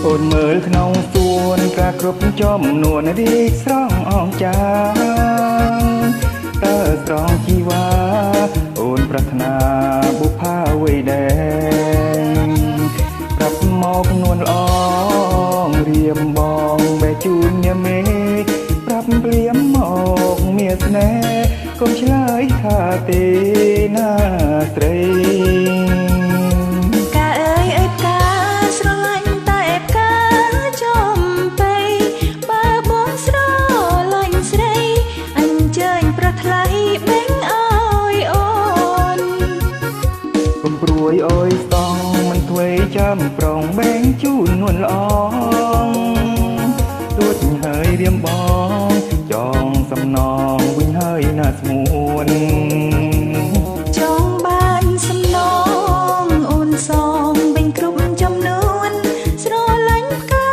អូនមើលក្នុងសួនការគ្រប់ចំនួនរីកស្រង់អងចាតើស្រង់ជីវ៉ាអូនប្រាថ្នាបុប្ផាវ័យដែរប្រាប់មកនួនល្អរៀមបងបែជូនញ៉ាមេប្រាប់ព្រាមមកមានស្នេហ៍កុំឆ្លើយថាទេណាស្រីព្រួយអើយស្តង់មិនធ្វេចាំប្រងបែងជូននួនល្អទួចហើយរៀមបងចងសំណងវិញហើយណាស្ងួនចងបានសំណងអូនសងវិញគ្រប់ចំនួនស្រឡាញ់ផ្កា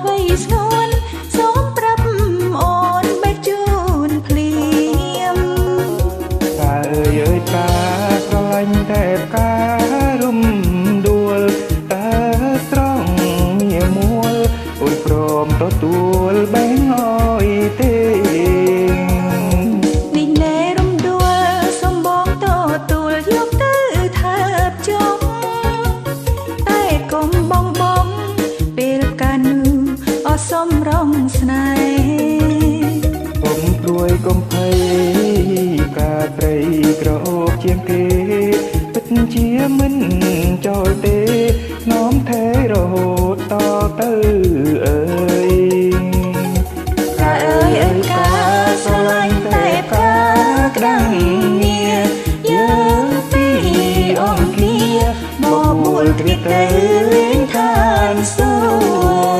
វ័យស្ងួនសូមប្រាប់អូនបែកជូនភ្លាមតាអើយតាស្រឡាញ់តែផ្កាទទួលបែងអើយទេនេះណែរំដួលសំបងទទួលយកទៅថើបចុងតែកុំបងបងពេលកានូអសំរងស្នេហ៍កុំព្រួយកុំភ័យការត្រីក្រអូបជាងគេពិតជាមិនចូលទេនោមថេរហូតតទៅអើយស្រឡាញ់តែផ្កាក្តាំងងារយើងពីរអង្គាបបួលគ្នាទៅលេងឋានសួគ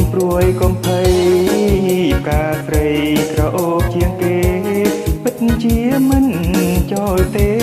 ៌ព្រួយកុំភ័យផ្កាស្រីក្រអូបជាងគេពិតជាមិនចូលទេ